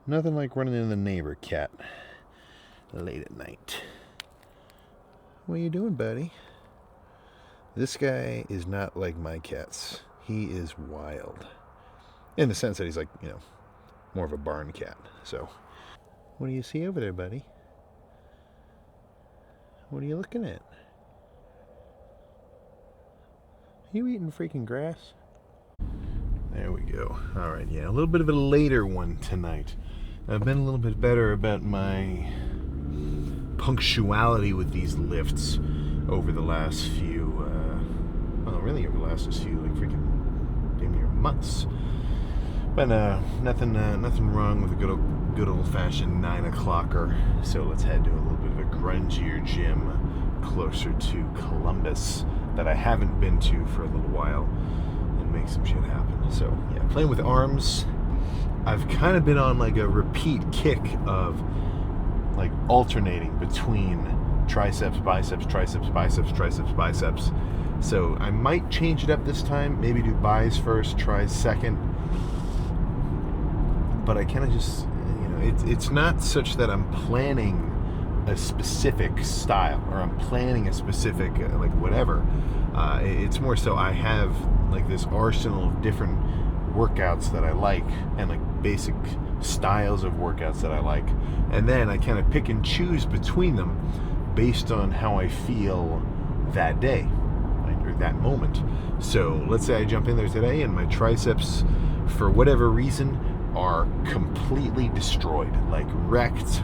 Nothing like running into the neighbor cat late at night. What are you doing, buddy? This guy is not like my cats. He is wild. In the sense that he's like, more of a barn cat. So, what do you see over there, buddy? What are you looking at? Are you eating freaking grass? There we go. All right, yeah, a little bit of a later one tonight. I've been a little bit better about my punctuality with these lifts over the last few, really over the last few, like freaking damn near months. But nothing wrong with a good old-fashioned 9-o'clocker. So let's head to a little bit of a grungier gym closer to Columbus that I haven't been to for a little while and make some shit happen. So yeah, playing with arms. I've kind of been on like a repeat kick of like alternating between triceps, biceps, triceps, biceps, triceps, biceps. So I might change it up this time. Maybe do bis first, tris second. But I kind of just, it's not such that I'm planning a specific style or I'm planning a specific, like whatever. It's more so I have like this arsenal of different workouts that I like and like basic styles of workouts that I like. And then I kind of pick and choose between them based on how I feel that day, right, or that moment. So let's say I jump in there today and my triceps, for whatever reason, are completely destroyed, like wrecked.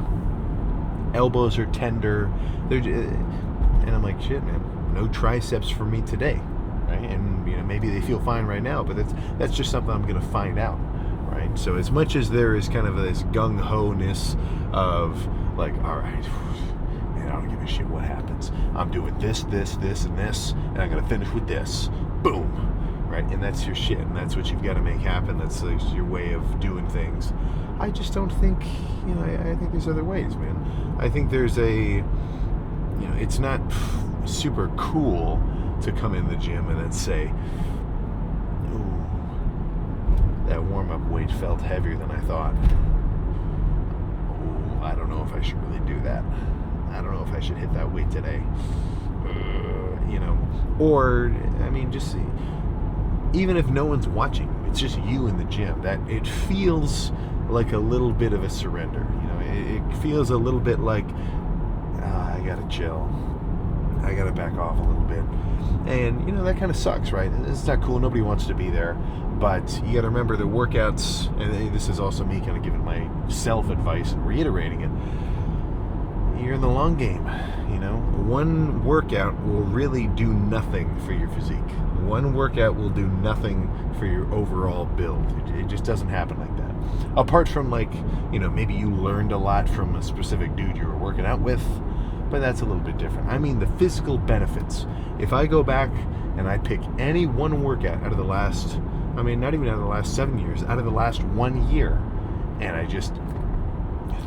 Elbows are tender. And I'm like, shit, man, no triceps for me today, right? And maybe they feel fine right now, but that's just something I'm gonna find out, right? So as much as there is kind of this gung-ho-ness of like, all right, man, I don't give a shit what happens. I'm doing this, and this, and I'm gonna finish with this. Boom. Right, and that's your shit, and that's what you've got to make happen. That's your way of doing things. I just don't think, I think there's other ways, man. I think there's it's not super cool to come in the gym and then say, ooh, that warm-up weight felt heavier than I thought. Ooh, I don't know if I should really do that. I don't know if I should hit that weight today. Or, just even if no one's watching, it's just you in the gym, that it feels like a little bit of a surrender. It feels a little bit like, I gotta chill. I gotta back off a little bit. And, that kind of sucks, right? It's not cool. Nobody wants to be there. But you gotta remember the workouts, and this is also me kind of giving myself advice and reiterating it. You're in the long game, One workout will really do nothing for your physique. One workout will do nothing for your overall build. It just doesn't happen like that. Apart from maybe you learned a lot from a specific dude you were working out with, but that's a little bit different. I mean the physical benefits. If I go back and I pick any one workout out of the last, not even out of the last 7 years, out of the last 1 year, and I just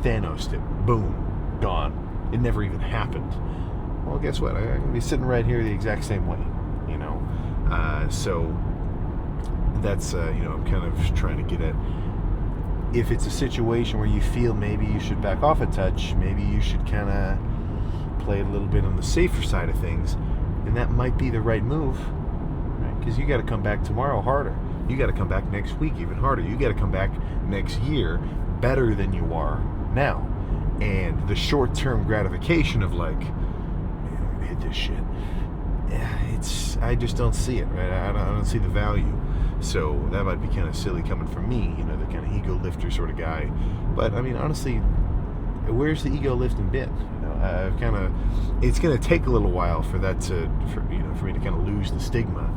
Thanos'd it, boom, gone. It never even happened. Well, guess what? I'm going to be sitting right here the exact same way, So that's, I'm kind of trying to get at, if it's a situation where you feel maybe you should back off a touch, maybe you should kind of play a little bit on the safer side of things, then that might be the right move, right? Because you got to come back tomorrow harder. You got to come back next week even harder. You got to come back next year better than you are now. And the short-term gratification of like, man, I'm gonna hit this shit. I just don't see it, right? I don't see the value. So that might be kind of silly coming from me, the kind of ego lifter sort of guy. But honestly, where's the ego lifting been? It's going to take a little while for that for me to kind of lose the stigma.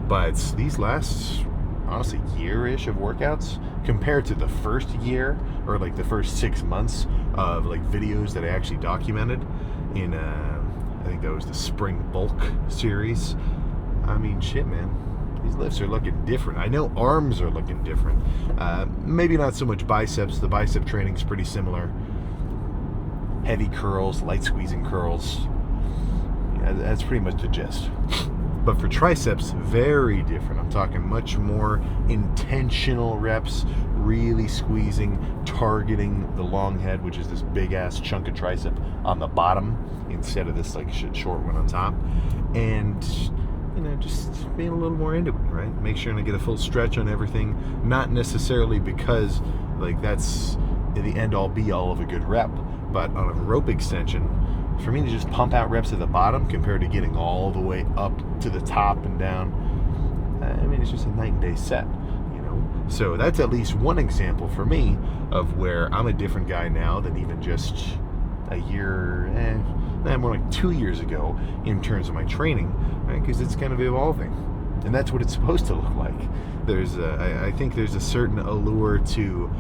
But these last, honestly, year-ish of workouts compared to the first year or like the first 6 months of like videos that I actually documented in, I think that was the Spring Bulk series. Shit, man. These lifts are looking different. I know arms are looking different. Maybe not so much biceps. The bicep training's pretty similar. Heavy curls, light squeezing curls. Yeah, that's pretty much the gist. But for triceps, very different. I'm talking much more intentional reps, really squeezing, targeting the long head, which is this big ass chunk of tricep on the bottom instead of this like short one on top. And just being a little more into it, right? Make sure to get a full stretch on everything, not necessarily because like that's the end all be all of a good rep, but on a rope extension, for me to just pump out reps at the bottom compared to getting all the way up to the top and down, it's just a night and day set, So that's at least one example for me of where I'm a different guy now than even just a year, more like 2 years ago in terms of my training, right? Because it's kind of evolving, and that's what it's supposed to look like. I think there's a certain allure to,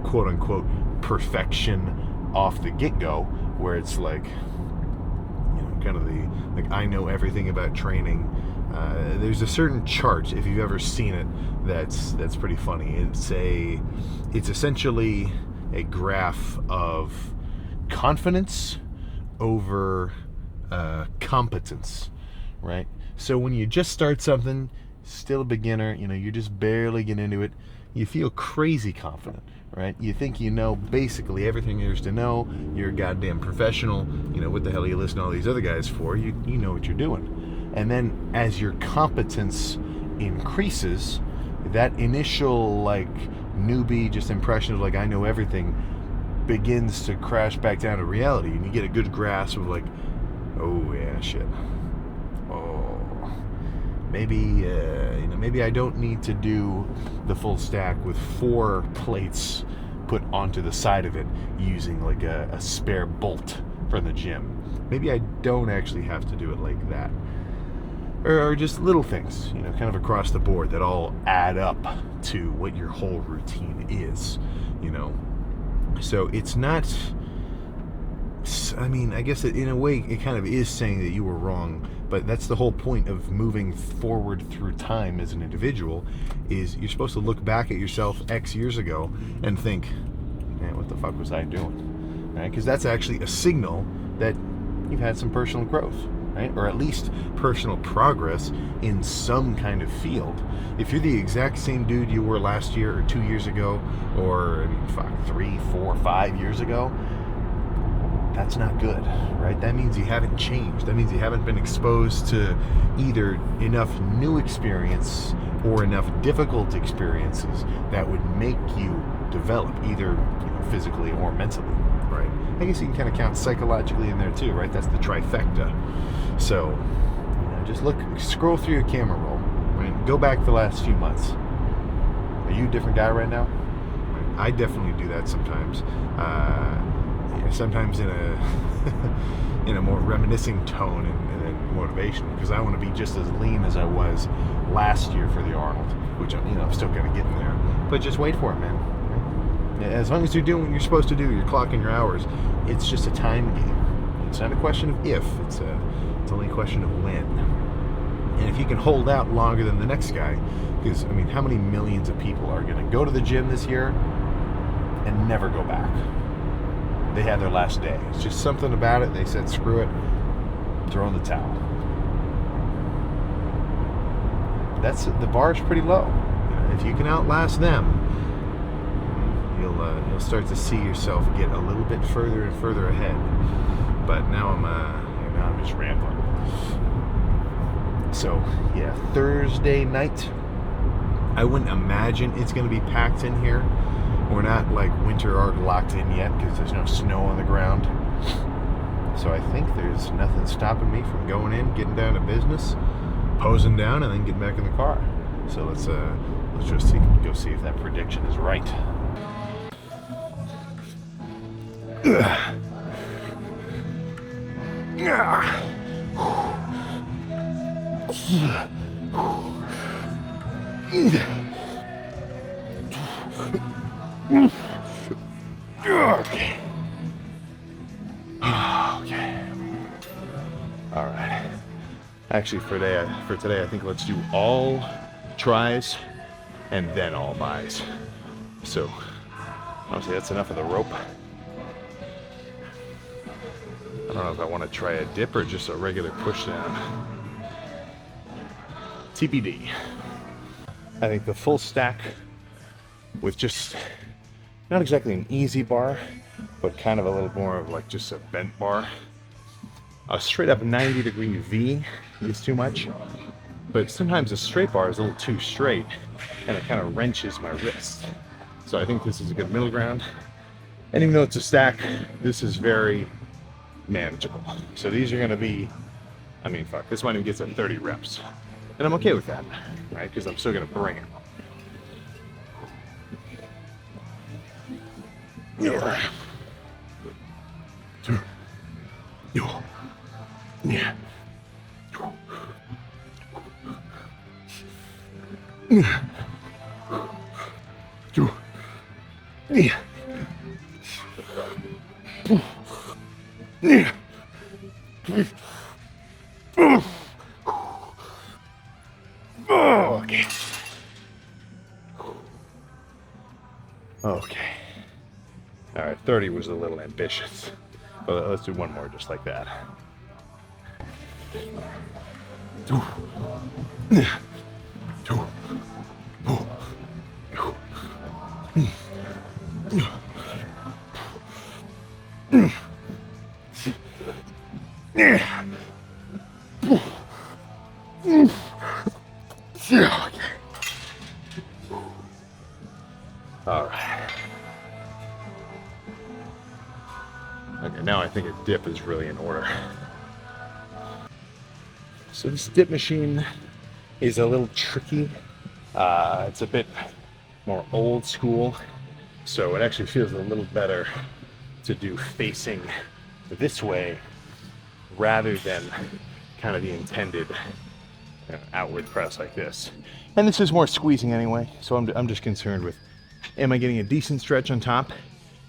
quote unquote, perfection off the get-go, where it's like, kind of I know everything about training. There's a certain chart, if you've ever seen it, that's pretty funny. It's essentially a graph of confidence over competence, right? So when you just start something, still a beginner, you just barely get into it, you feel crazy confident, right? You think you know basically everything there is to know. You're a goddamn professional. What the hell are you listening to all these other guys for? You know what you're doing. And then as your competence increases, that initial like newbie just impression of like I know everything begins to crash back down to reality, and you get a good grasp of like, oh yeah, shit. Oh, maybe I don't need to do the full stack with 4 plates put onto the side of it using like a spare bolt from the gym. Maybe I don't actually have to do it like that. Or just little things, kind of across the board that all add up to what your whole routine is, So it's not, I guess in a way it kind of is saying that you were wrong, but that's the whole point of moving forward through time as an individual, is you're supposed to look back at yourself X years ago and think, man, what the fuck was I doing? Right? Because that's actually a signal that you've had some personal growth, right? Or at least personal progress in some kind of field. If you're the exact same dude you were last year or 2 years ago, or 3, 4, 5 years ago, that's not good, right? That means you haven't changed. That means you haven't been exposed to either enough new experience or enough difficult experiences that would make you develop, either physically or mentally, right? I guess you can kind of count psychologically in there too, right? That's the trifecta. So, just scroll through your camera roll, right? Go back the last few months. Are you a different guy right now? I definitely do that sometimes. Sometimes in a more reminiscing tone and motivation, because I want to be just as lean as I was last year for the Arnold, which I'm still kind of getting there. But just wait for it, man. As long as you're doing what you're supposed to do, you're clocking your hours. It's just a time game. It's not a question of if. It's only a question of when. And if you can hold out longer than the next guy, because how many millions of people are going to go to the gym this year and never go back? They had their last day. It's just something about it. They said, screw it, throw in the towel. The bar's pretty low. If you can outlast them, you'll start to see yourself get a little bit further and further ahead. But now I'm just rambling. So yeah, Thursday night. I wouldn't imagine it's going to be packed in here. We're not like winter arc locked in yet because there's no snow on the ground. So I think there's nothing stopping me from going in, getting down to business, posing down, and then getting back in the car. So let's just go see if that prediction is right. Okay. All right. Actually, for today, I think let's do all tries and then all buys. So, honestly, that's enough of the rope. I don't know if I want to try a dip or just a regular push down. TBD. I think the full stack with just not exactly an easy bar, but kind of a little more of like just a bent bar. A straight up 90-degree V is too much, but sometimes a straight bar is a little too straight and it kind of wrenches my wrist. So I think this is a good middle ground. And even though it's a stack, this is very manageable. So these are gonna be, I mean, fuck, this might even get to 30 reps. And I'm okay with that, right? Because I'm still gonna bring it. Yeah. Yeah. Okay. Okay. All right, 30 was a little ambitious, but let's do one more just like that. All right. Okay, now I think a dip is really in order. So this dip machine is a little tricky. It's a bit more old school, so it actually feels a little better to do facing this way rather than kind of the intended outward press like this. And this is more squeezing anyway, so I'm just concerned with, am I getting a decent stretch on top,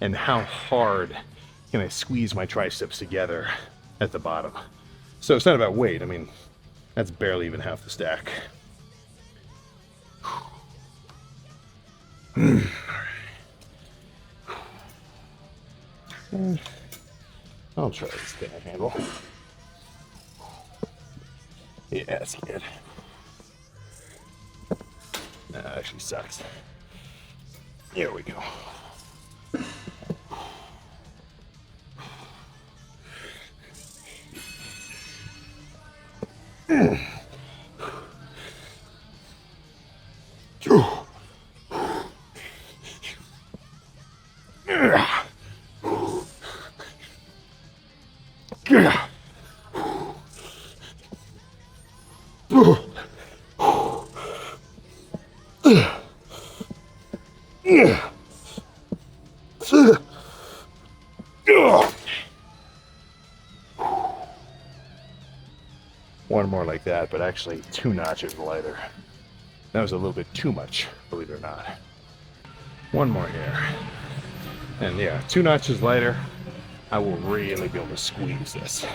and how hard can I squeeze my triceps together at the bottom? So it's not about weight. I mean, that's barely even half the stack. I'll try this thing handle. Yeah, that's good. That actually sucks. Here we go. One more like that, but actually 2 notches lighter. That was a little bit too much, believe it or not. One more here. And yeah, 2 notches lighter, I will really be able to squeeze this.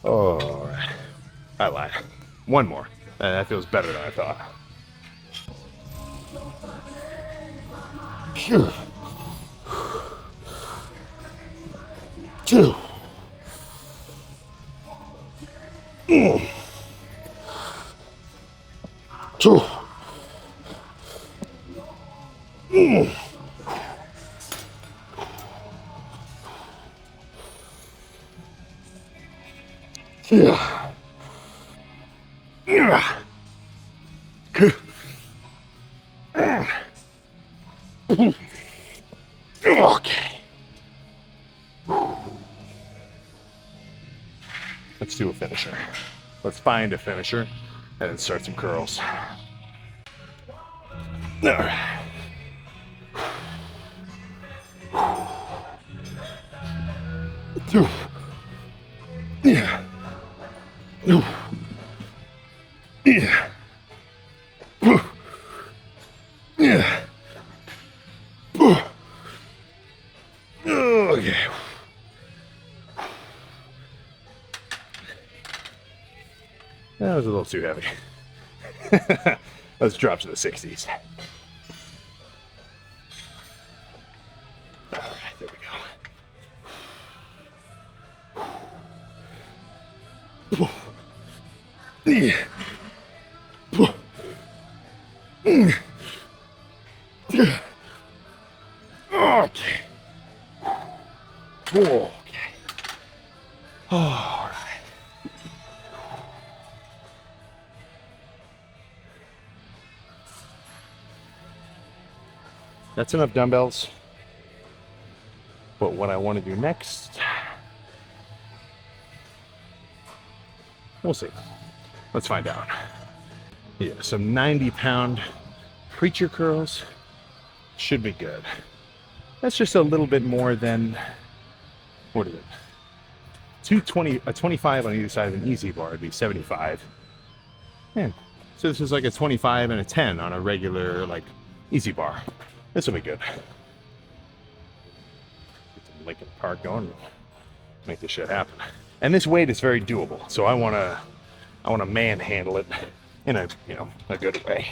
All right. I lied. One more. That feels better than I thought. Okay. Let's do a finisher. Let's find a finisher and then start some curls. All right. Yeah. Yeah. Yeah. Okay. That was a little too heavy. Let's drop to the 60s. All right, there we go. Yeah. Okay. Okay. All right. That's enough dumbbells. But what I want to do next, we'll see. Let's find out. Yeah, some 90-pound preacher curls should be good. That's just a little bit more than, what is it? 220, a 25 on either side of an easy bar would be 75. Man, so this is like a 25 and a 10 on a regular, like, easy bar. This will be good. Get some Lincoln Park going, make this shit happen. And this weight is very doable, so I wanna manhandle it in a, you know, a good way.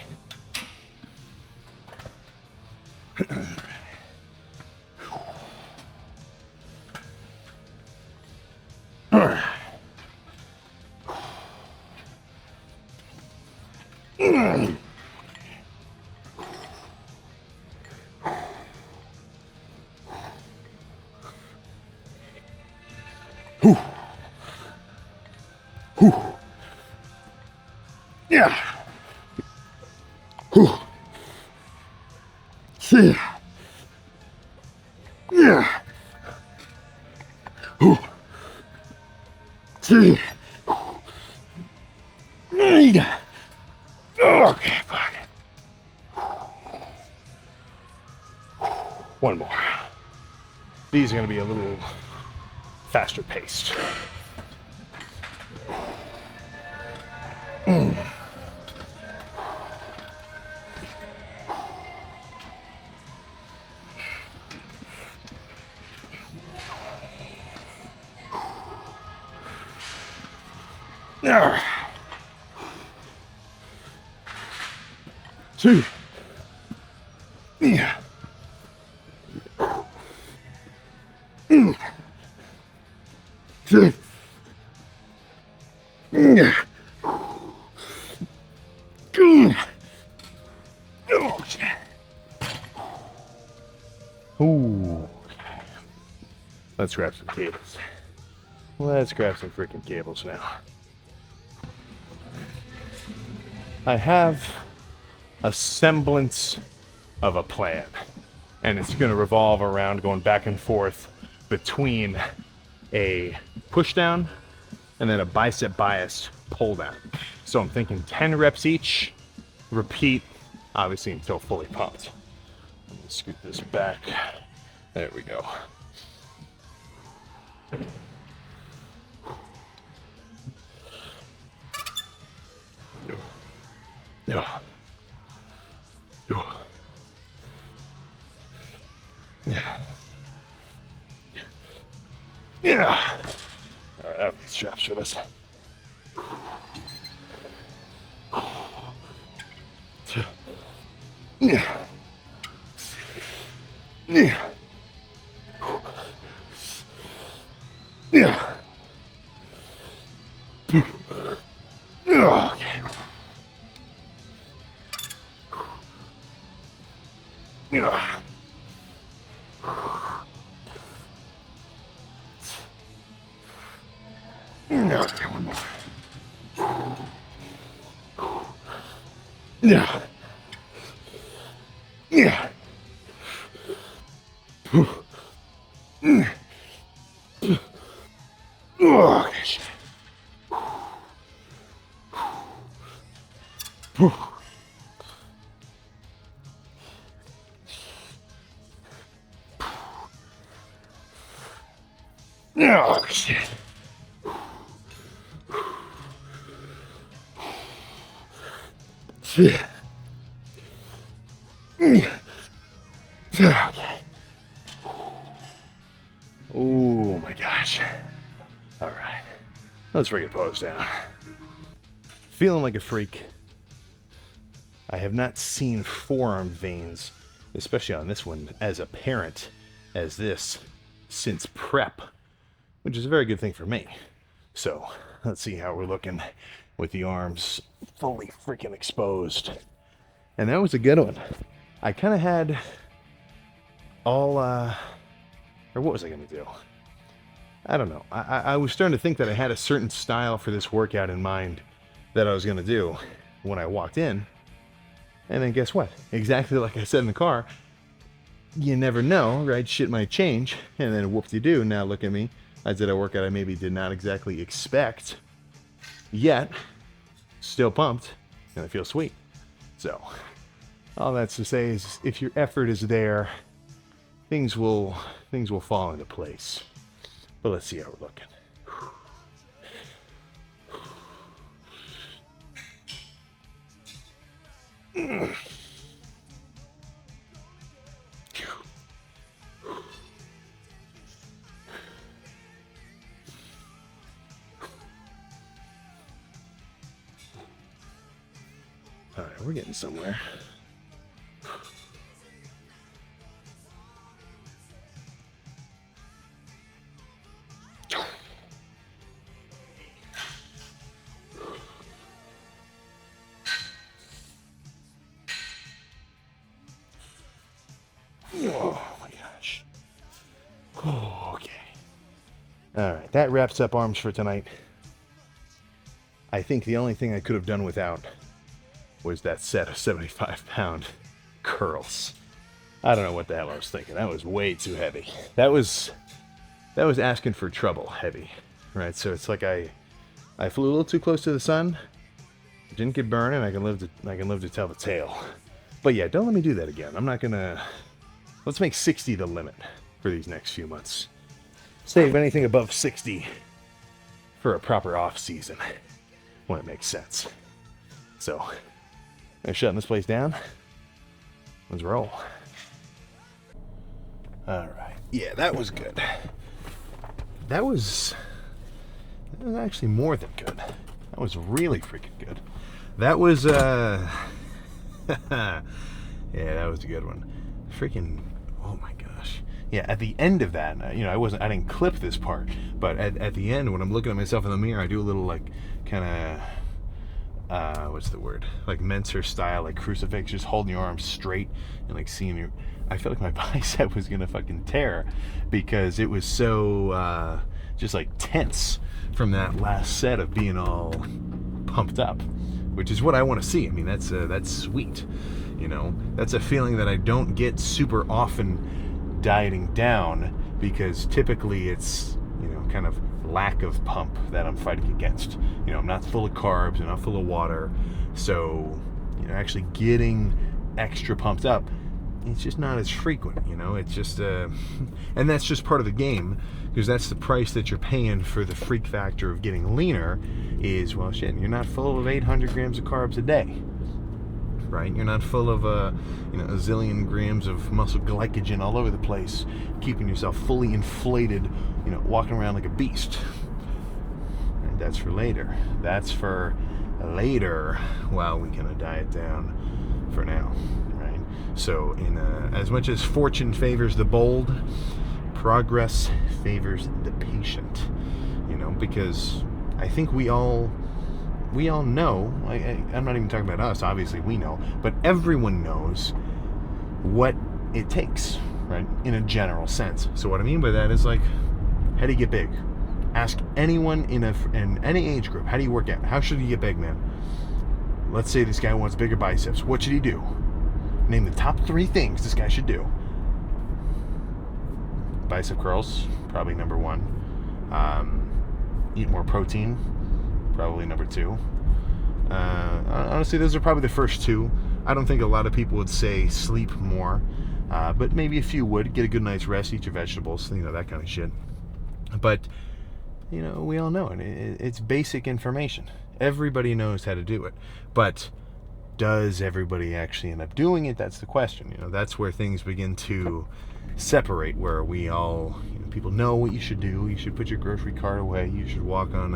Yeah. See. Yeah. See. Okay, fuck. One more. These are going to be a little faster paced. Two. Yeah. Two. Yeah. Ooh. Let's grab some cables. Let's grab some freaking cables now. I have a semblance of a plan, and it's going to revolve around going back and forth between a push down and then a bicep bias pull down. So I'm thinking 10 reps each, repeat, obviously until fully pumped. Let me scoot this back. There we go. Yeah. Yeah. Yeah. All right, I have these straps for this. Yeah. Yeah. Yeah. Okay. Yeah. Okay, one more. Yeah. Yeah. Okay, shit. Oh, shit. Okay. Oh my gosh. All right. Let's bring it pose down. Feeling like a freak. I have not seen forearm veins, especially on this one, as apparent as this since prep, which is a very good thing for me. So let's see how we're looking with the arms fully freaking exposed. And that was a good one. I kind of had all, or what was I going to do? I don't know. I was starting to think that I had a certain style for this workout in mind that I was going to do when I walked in. And then guess what? Exactly like I said in the car, you never know, right? Shit might change. And then whoop-de-doo, now look at me. I did a workout I maybe did not exactly expect, yet still pumped, and I feel sweet. So all that's to say is if your effort is there, things will fall into place. But let's see how we're looking. All right, we're getting somewhere. Oh my gosh. Oh, okay. All right, that wraps up arms for tonight. I think the only thing I could have done without was that set of 75-pound curls. I don't know what the hell I was thinking. That was way too heavy. That was asking for trouble heavy, right? So it's like I flew a little too close to the sun. Didn't get burned, and I can live to tell the tale. But yeah, don't let me do that again. I'm not gonna. Let's make 60 the limit for these next few months. Save anything above 60 for a proper off season when it makes sense. So, I'm shutting this place down. Let's roll. All right. Yeah, that was good. That was actually more than good. That was really freaking good. That was yeah, that was a good one. Freaking, oh my gosh. Yeah, at the end of that, I didn't clip this part, but at the end, when I'm looking at myself in the mirror, I do a little like kind of what's the word? Like Mentor style, like crucifix, just holding your arms straight and like seeing your. I felt like my bicep was gonna fucking tear because it was so just like tense from that last set of being all pumped up, which is what I want to see. I mean, that's sweet. That's a feeling that I don't get super often dieting down because typically it's kind of lack of pump that I'm fighting against. I'm not full of carbs, I'm not full of water, so actually getting extra pumped up, it's just not as frequent. It's just and that's just part of the game, because that's the price that you're paying for the freak factor of getting leaner is, well, shit, you're not full of 800 grams of carbs a day, right? You're not full of a zillion grams of muscle glycogen all over the place, keeping yourself fully inflated, walking around like a beast. And that's for later. That's for later, while we kind of diet down for now, right? So, as much as fortune favors the bold, progress favors the patient. Because I think we all know, I'm not even talking about us, obviously we know, but everyone knows what it takes, right, in a general sense. So what I mean by that is, like, how do you get big? Ask anyone in any age group, how do you work out? How should you get big, man? Let's say this guy wants bigger biceps. What should he do? Name the top 3 things this guy should do. Bicep curls, probably number 1. Eat more protein, probably number 2. Honestly, those are probably the first 2. I don't think a lot of people would say sleep more, but maybe a few would. Get a good night's rest, eat your vegetables, that kind of shit. But, we all know it. It's basic information. Everybody knows how to do it. But does everybody actually end up doing it? That's the question. That's where things begin to separate, where we all, people know what you should do. You should put your grocery cart away. You should walk on,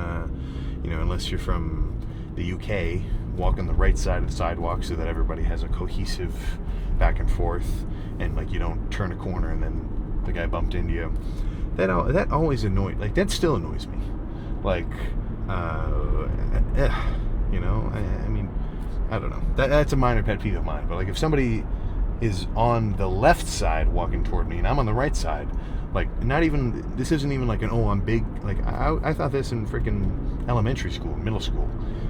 unless you're from the UK, walk on the right side of the sidewalk so that everybody has a cohesive back and forth, and like you don't turn a corner and then the guy bumped into you. That always annoyed. Like that still annoys me. Like, I mean, I don't know. That's a minor pet peeve of mine. But like, if somebody is on the left side walking toward me and I'm on the right side, like, this isn't even like I'm big. Like, I thought this in freaking elementary school, middle school.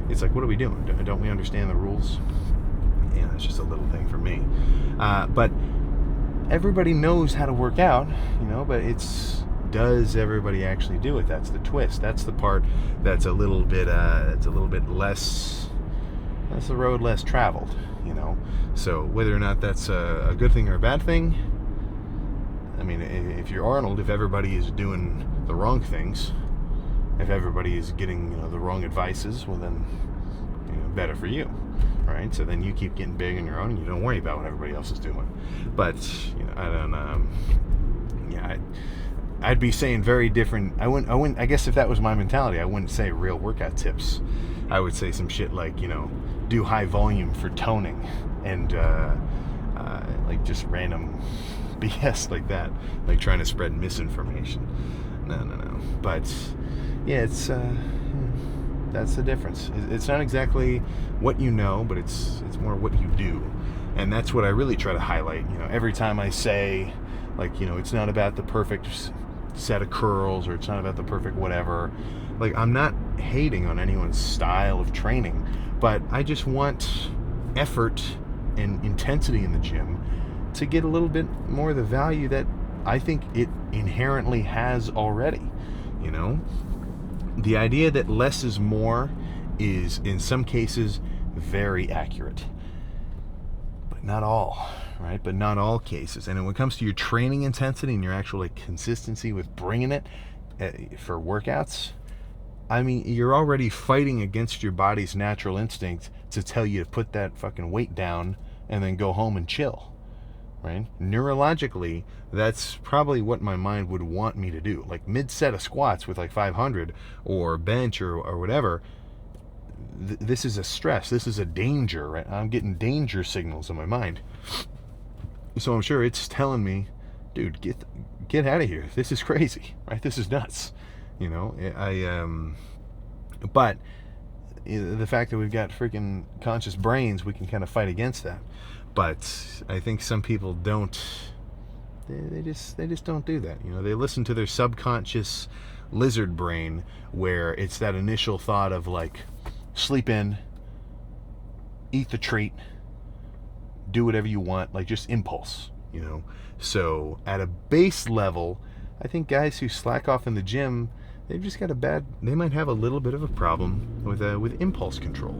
It's like, what are we doing? Don't we understand the rules? Yeah, that's just a little thing for me. But everybody knows how to work out, but does everybody actually do it? That's the twist. That's the part that's a little bit less, that's the road less traveled, So whether or not that's a good thing or a bad thing, I mean, if you're Arnold, if everybody is doing the wrong things, if everybody is getting the wrong advices, well then, better for you, right? So then you keep getting big on your own and you don't worry about what everybody else is doing. But I don't, I'd be saying very different. I wouldn't. I guess if that was my mentality, I wouldn't say real workout tips. I would say some shit like, do high volume for toning, and like just random BS like that, like trying to spread misinformation. No. But yeah, it's that's the difference. It's not exactly what you know, but it's more what you do, and that's what I really try to highlight. Every time I say, like, it's not about the perfect set of curls, or it's not about the perfect whatever. Like, I'm not hating on anyone's style of training, but I just want effort and intensity in the gym to get a little bit more of the value that I think it inherently has already. The idea that less is more is in some cases very accurate, but not all. Right? But not all cases. And when it comes to your training intensity and your actual consistency with bringing it for workouts, I mean, you're already fighting against your body's natural instinct to tell you to put that fucking weight down and then go home and chill, right? Neurologically, that's probably what my mind would want me to do. Like mid-set of squats with like 500 or bench or whatever, this is a stress. This is a danger, right? I'm getting danger signals in my mind. So I'm sure it's telling me, dude, get out of here. This is crazy, right? This is nuts. But the fact that we've got freaking conscious brains, we can kind of fight against that. But I think some people don't. They just don't do that. They listen to their subconscious lizard brain, where it's that initial thought of like, sleep in, eat the treat, do whatever you want, like just impulse, So at a base level, I think guys who slack off in the gym, they've just got they might have a little bit of a problem with impulse control.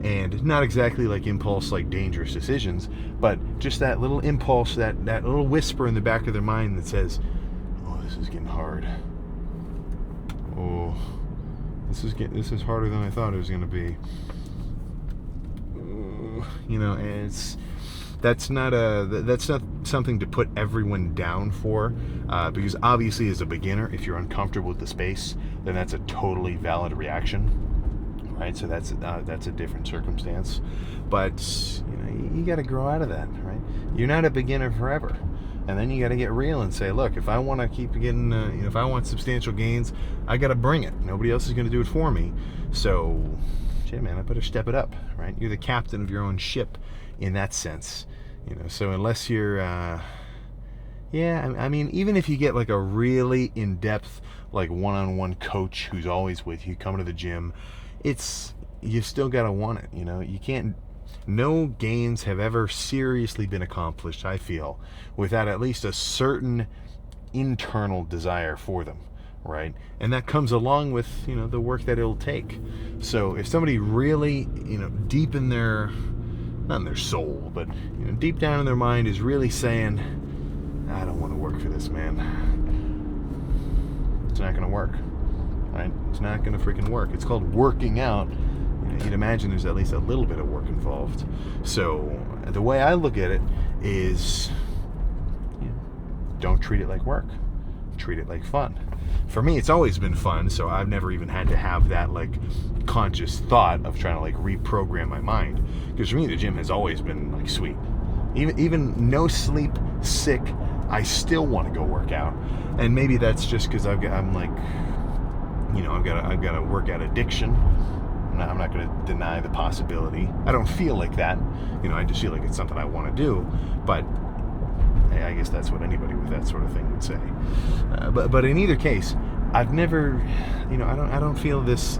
And not exactly like impulse, like dangerous decisions, but just that little impulse, that little whisper in the back of their mind that says, oh, this is getting hard. Oh, this is harder than I thought it was going to be. And that's not something to put everyone down for, because obviously as a beginner, if you're uncomfortable with the space, then that's a totally valid reaction, right? So that's a different circumstance. But you got to grow out of that, right? You're not a beginner forever, and then you got to get real and say, look, if I want to keep getting, if I want substantial gains, I got to bring it. Nobody else is going to do it for me. So, shit, man, I better step it up, right? You're the captain of your own ship in that sense, so unless you're I mean, even if you get like a really in-depth, like one-on-one coach who's always with you coming to the gym, you still got to want it. You can't, no gains have ever seriously been accomplished, I feel, without at least a certain internal desire for them, right? And that comes along with the work that it'll take. So if somebody really deep in their, not in their soul, but deep down in their mind is really saying, I don't want to work for this, man. It's not going to work, right? It's not going to freaking work. It's called working out. You'd imagine there's at least a little bit of work involved. So the way I look at it is, don't treat it like work. Treat it like fun. For me, it's always been fun, so I've never even had to have that like conscious thought of trying to like reprogram my mind. Because for me, the gym has always been like sweet. Even no sleep, sick, I still want to go work out. And maybe that's just because I've got a workout addiction. I'm not going to deny the possibility. I don't feel like that. I just feel like it's something I want to do. But I guess that's what anybody with that sort of thing would say. But in either case, I've never, I don't feel this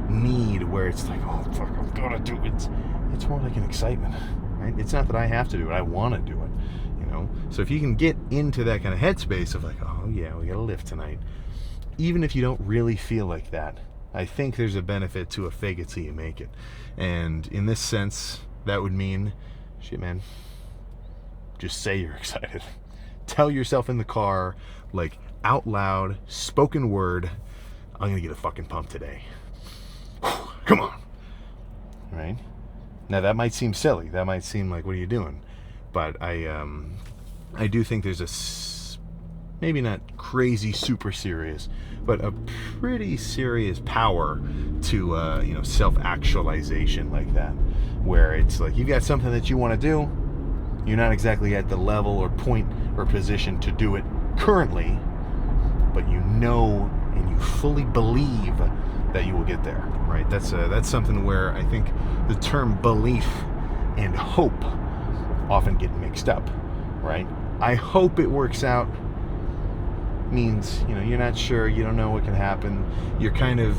need where it's like, oh fuck, I've got to do it. It's more like an excitement, right? It's not that I have to do it. I want to do it. So if you can get into that kind of headspace of like, oh yeah, we got to lift tonight, even if you don't really feel like that, I think there's a benefit to a fake it till you make it. And in this sense, that would mean, shit, man, just say you're excited. Tell yourself in the car, like out loud, spoken word, I'm gonna get a fucking pump today. Come on. Right? Now that might seem silly. That might seem like, what are you doing? But I do think there's maybe not crazy, super serious, but a pretty serious power to self-actualization like that, where it's like you've got something that you want to do. You're not exactly at the level or point or position to do it currently, but and you fully believe that you will get there, right? That's something where I think the term belief and hope often get mixed up, right? I hope it works out means, you're not sure, you don't know what can happen. You're kind of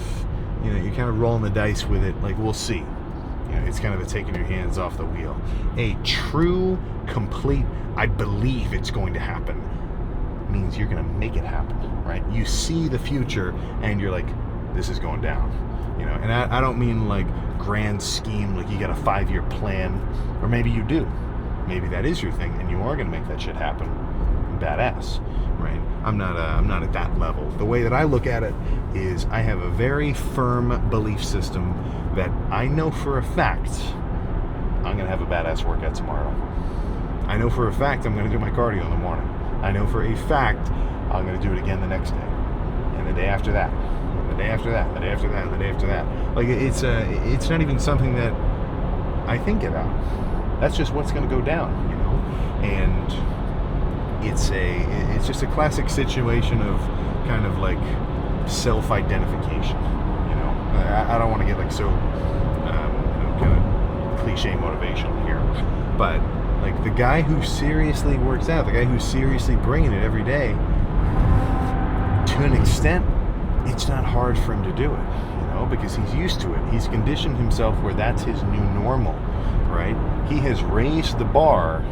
rolling the dice with it, like we'll see. It's kind of a taking your hands off the wheel. A true, complete, I believe it's going to happen means you're going to make it happen, right? You see the future and you're like, this is going down. And I don't mean like grand scheme, like you got a 5-year plan, or maybe you do. Maybe that is your thing and you are going to make that shit happen. Badass, right? I'm not at that level. The way that I look at it is I have a very firm belief system that I know for a fact I'm going to have a badass workout tomorrow. I know for a fact I'm going to do my cardio in the morning. I know for a fact I'm going to do it again the next day, and the day after that, and the day after that, the day after that, and the day after that. Like it's not even something that I think about. That's just what's going to go down, and it's just a classic situation of kind of like self-identification. I don't want to get like so kind of cliche motivational here, but like the guy who seriously works out, the guy who's seriously bringing it every day, to an extent, it's not hard for him to do it, because he's used to it. He's conditioned himself where that's his new normal, right? He has raised the bar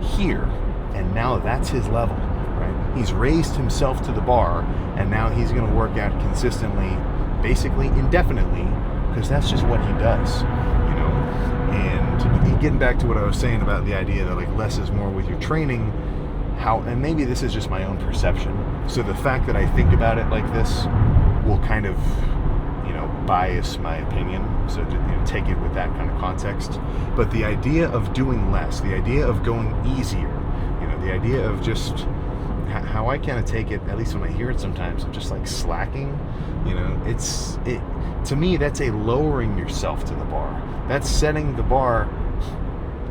here, and now that's his level, right? He's raised himself to the bar, and now he's going to work out consistently, basically indefinitely, because that's just what he does, And getting back to what I was saying about the idea that like less is more with your training, and maybe this is just my own perception, so the fact that I think about it like this will kind of bias my opinion, so to take it with that kind of context. But the idea of doing less, the idea of going easier, the idea of just how I kind of take it, at least when I hear it sometimes, of just like slacking, to me that's a lowering yourself to the bar. That's setting the bar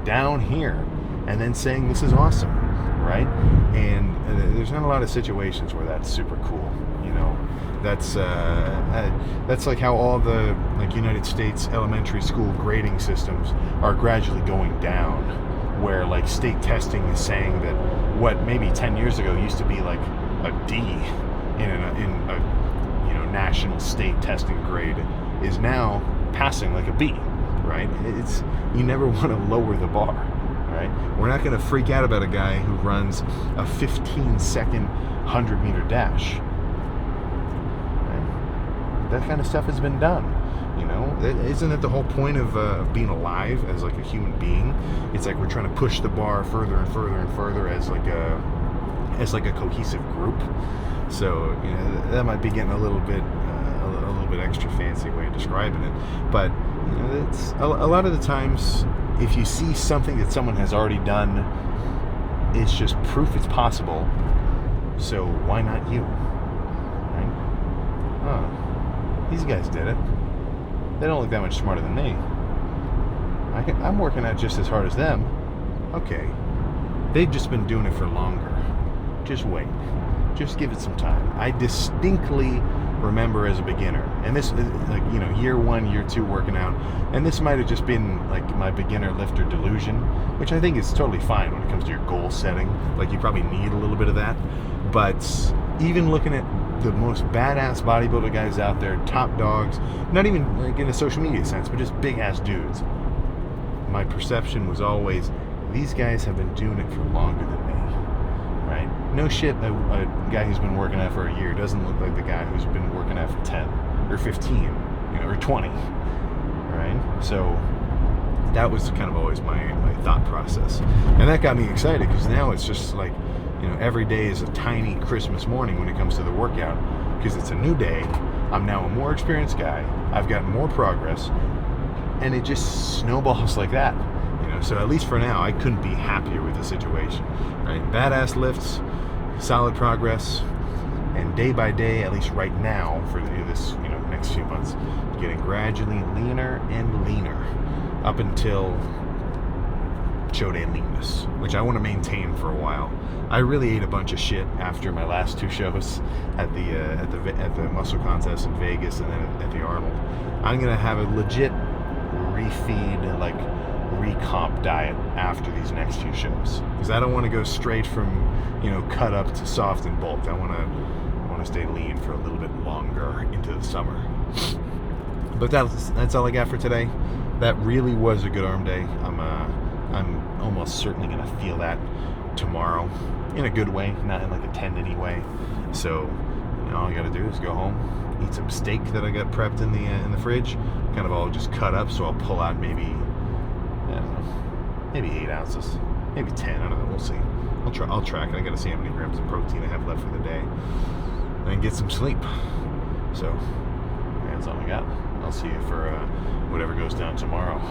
down here and then saying this is awesome, right? And there's not a lot of situations where that's super cool. That's like how all the like United States elementary school grading systems are gradually going down, where like state testing is saying that what maybe 10 years ago used to be like a D in a national state testing grade is now passing like a B, right? You never want to lower the bar, right? We're not going to freak out about a guy who runs a 15-second 100-meter dash. That kind of stuff has been done, Isn't that the whole point of being alive as like a human being? It's like we're trying to push the bar further and further and further as like a cohesive group. So that might be getting a little bit extra fancy way of describing it, but it's a lot of the times if you see something that someone has already done, it's just proof it's possible. So why not you? Right? Oh, these guys did it. They don't look that much smarter than me. I'm working out just as hard as them. Okay, they've just been doing it for longer. Just wait. Just give it some time. I distinctly remember as a beginner, and this is like year 1, year 2 working out, and this might have just been like my beginner lifter delusion, which I think is totally fine when it comes to your goal setting. Like, you probably need a little bit of that, but even looking at the most badass bodybuilder guys out there, top dogs, not even like in a social media sense, but just big ass dudes, my perception was always, these guys have been doing it for longer than me. Right? No shit, a guy who's been working out for a year doesn't look like the guy who's been working out for 10 or 15, or 20. Right? So that was kind of always my thought process. And that got me excited, because now it's just like, every day is a tiny Christmas morning when it comes to the workout, because it's a new day. I'm now a more experienced guy. I've got more progress, and it just snowballs like that. So at least for now, I couldn't be happier with the situation. Right? Badass lifts, solid progress, and day by day, at least right now, for this next few months, getting gradually leaner and leaner up until show day leanness, which I want to maintain for a while. I really ate a bunch of shit after my last 2 shows at the muscle contest in Vegas and then at the Arnold. I'm gonna have a legit refeed, like recomp diet after these next few shows, because I don't want to go straight from cut up to soft and bulked. I want to stay lean for a little bit longer into the summer. But that's all I got for today. That really was a good arm day. I'm almost certainly gonna feel that tomorrow in a good way, not in like a tendony way. So all I gotta do is go home, eat some steak that I got prepped in the fridge, kind of all just cut up. So I'll pull out maybe 8 ounces, maybe 10. I don't know. We'll see. I'll track it. I got to see how many grams of protein I have left for the day, and then get some sleep. So that's all I got. I'll see you for whatever goes down tomorrow.